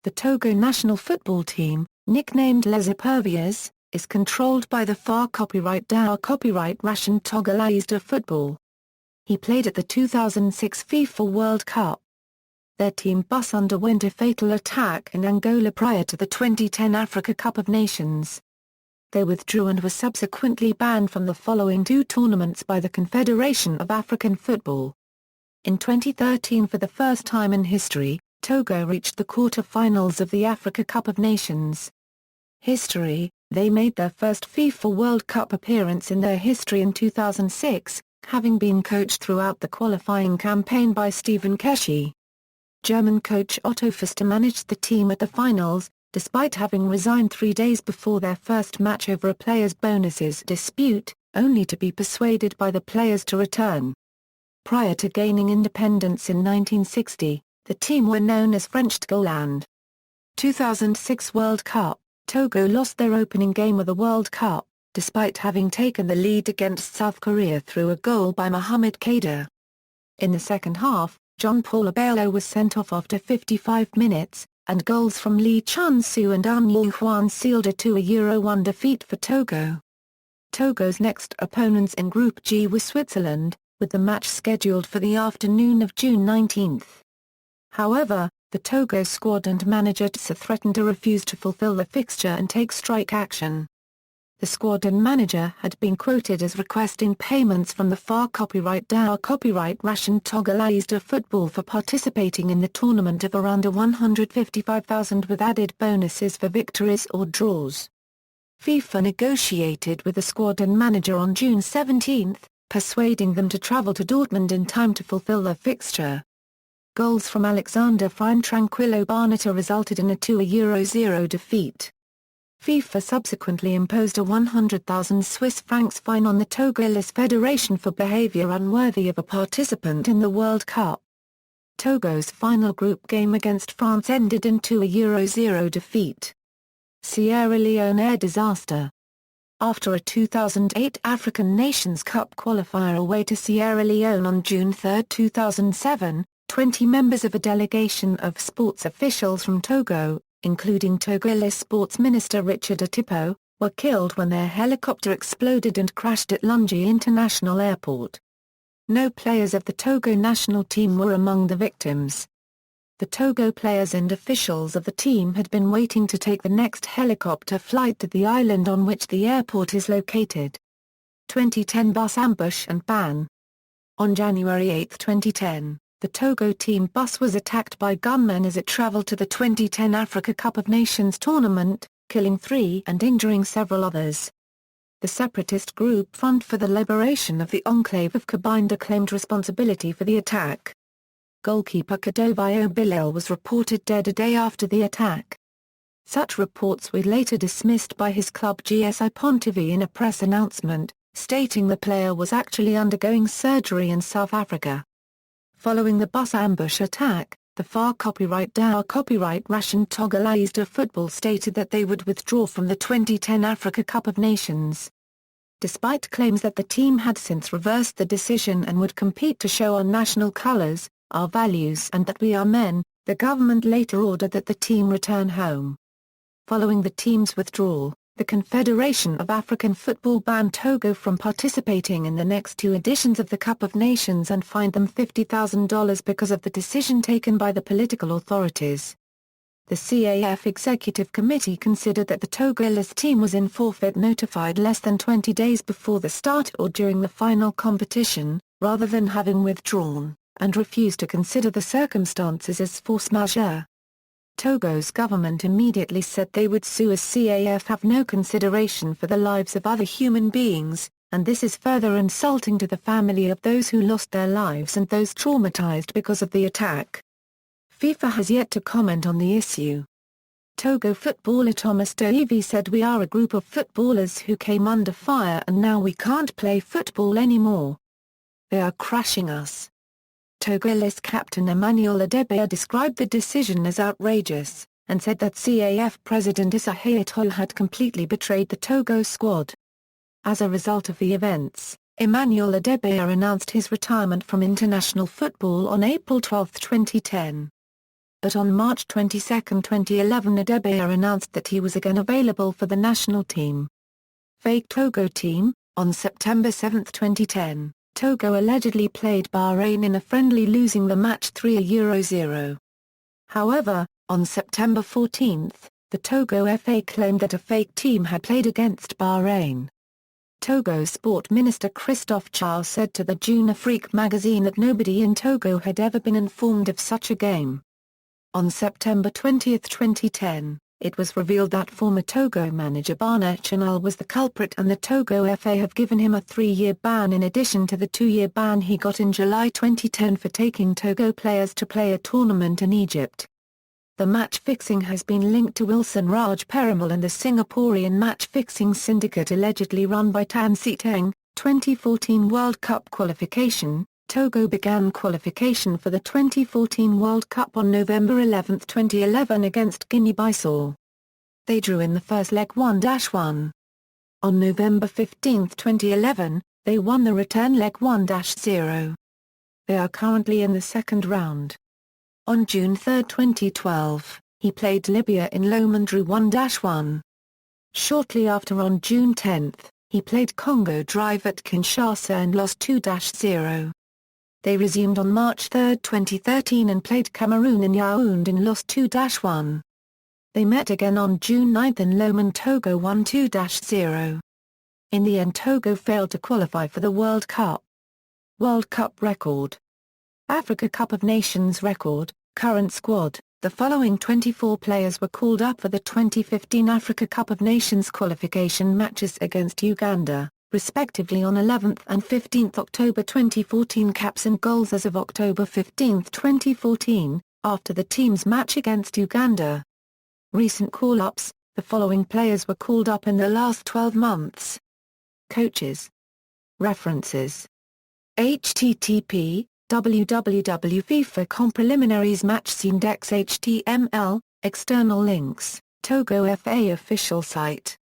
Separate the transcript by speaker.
Speaker 1: The Togo national football team, nicknamed Les Eperviers, is controlled by the FAR copyright Fédération Togolaise de Football. He played at the 2006 FIFA World Cup. Their team bus underwent a fatal attack in Angola prior to the 2010 Africa Cup of Nations. They withdrew and were subsequently banned from the following two tournaments by the Confederation of African Football. In 2013, for the first time in history, Togo reached the quarter-finals of the Africa Cup of Nations. They made their first FIFA World Cup appearance in their history in 2006, having been coached throughout the qualifying campaign by Stephen Keshi. German coach Otto Pfister managed the team at the finals, despite having resigned 3 days before their first match over a players' bonuses dispute, only to be persuaded by the players to return. Prior to gaining independence in 1960, the team were known as French Togoland. 2006 World Cup, Togo lost their opening game of the World Cup, despite having taken the lead against South Korea through a goal by Mohamed Kader. In the second half, Jean-Paul Abelo was sent off after 55 minutes, and goals from Lee Chun-soo and An Yu-hwan sealed a 2-1 defeat for Togo. Togo's next opponents in Group G were Switzerland, with the match scheduled for the afternoon of June 19. However, the Togo squad and manager Tsa threatened to refuse to fulfill the fixture and take strike action. The squad and manager had been quoted as requesting payments from the FAR Fédération Togolaise de Football for participating in the tournament of around $155,000 with added bonuses for victories or draws. FIFA negotiated with the squad and manager on June 17, persuading them to travel to Dortmund in time to fulfill their fixture. Goals from Alexander Frei and Tranquillo Barnetta resulted in a 2-0 defeat. FIFA subsequently imposed a 100,000 Swiss francs fine on the Togolese Federation for behavior unworthy of a participant in the World Cup. Togo's final group game against France ended in 2-0 defeat. Sierra Leone air disaster. After a 2008 African Nations Cup qualifier away to Sierra Leone on June 3, 2007, 20 members of a delegation of sports officials from Togo, including Togolese Sports Minister Richard Atipo, were killed when their helicopter exploded and crashed at Lungi International Airport. No players of the Togo national team were among the victims. The Togo players and officials of the team had been waiting to take the next helicopter flight to the island on which the airport is located. 2010 bus ambush and ban. On January 8, 2010, the Togo team bus was attacked by gunmen as it traveled to the 2010 Africa Cup of Nations tournament, killing 3 and injuring several others. The separatist group Front for the Liberation of the Enclave of Cabinda claimed responsibility for the attack. Goalkeeper Kadovio Bilal was reported dead a day after the attack. Such reports were later dismissed by his club GSI Pontivy in a press announcement, stating the player was actually undergoing surgery in South Africa. Following the bus ambush attack, the FAR Fédération Togolaise de Football stated that they would withdraw from the 2010 Africa Cup of Nations. Despite claims that the team had since reversed the decision and would compete to show our national colours, our values and that we are men, the government later ordered that the team return home. Following the team's withdrawal, the Confederation of African Football banned Togo from participating in the next 2 editions of the Cup of Nations and fined them $50,000 because of the decision taken by the political authorities. The CAF Executive Committee considered that the Togolese team was in forfeit notified less than 20 days before the start or during the final competition, rather than having withdrawn, and refused to consider the circumstances as force majeure. Togo's government immediately said they would sue as CAF have no consideration for the lives of other human beings, and this is further insulting to the family of those who lost their lives and those traumatized because of the attack. FIFA has yet to comment on the issue. Togo footballer Thomas Doivy said, "We are a group of footballers who came under fire and now we can't play football anymore. They are crushing us." Togolese captain Emmanuel Adebayor described the decision as outrageous, and said that CAF President Issa Hayatou had completely betrayed the Togo squad. As a result of the events, Emmanuel Adebayor announced his retirement from international football on April 12, 2010. but on March 22, 2011 Adebayor announced that he was again available for the national team. Fake Togo team. On September 7, 2010, Togo allegedly played Bahrain in a friendly, losing the match 3-0. However, on September 14, the Togo FA claimed that a fake team had played against Bahrain. Togo Sport Minister Christophe Chao said to the Jeune Afrique magazine that nobody in Togo had ever been informed of such a game. On September 20, 2010, it was revealed that former Togo manager Barnett Chanel was the culprit, and the Togo FA have given him a 3-year ban in addition to the 2-year ban he got in July 2010 for taking Togo players to play a tournament in Egypt. The match fixing has been linked to Wilson Raj Perumal and the Singaporean match-fixing syndicate allegedly run by Tan See Teng. 2014 World Cup qualification. Togo began qualification for the 2014 World Cup on November 11, 2011 against Guinea-Bissau. They drew in the first leg 1-1. On November 15, 2011, they won the return leg 1-0. They are currently in the second round. On June 3, 2012, he played Libya in Lome and drew 1-1. Shortly after, on June 10, he played Congo Drive at Kinshasa and lost 2-0. They resumed on March 3, 2013 and played Cameroon in Yaoundé and lost 2-1. They met again on June 9 in Lome and Togo won 2-0. In the end, Togo failed to qualify for the World Cup. World Cup record. Africa Cup of Nations record, current squad. The following 24 players were called up for the 2015 Africa Cup of Nations qualification matches against Uganda, respectively on 11th and 15th October 2014. Caps and goals as of October 15, 2014, after the team's match against Uganda. Recent call-ups, the following players were called up in the last 12 months. Coaches. References. http www.FIFA Preliminaries Match Index HTML, external links, Togo FA official site.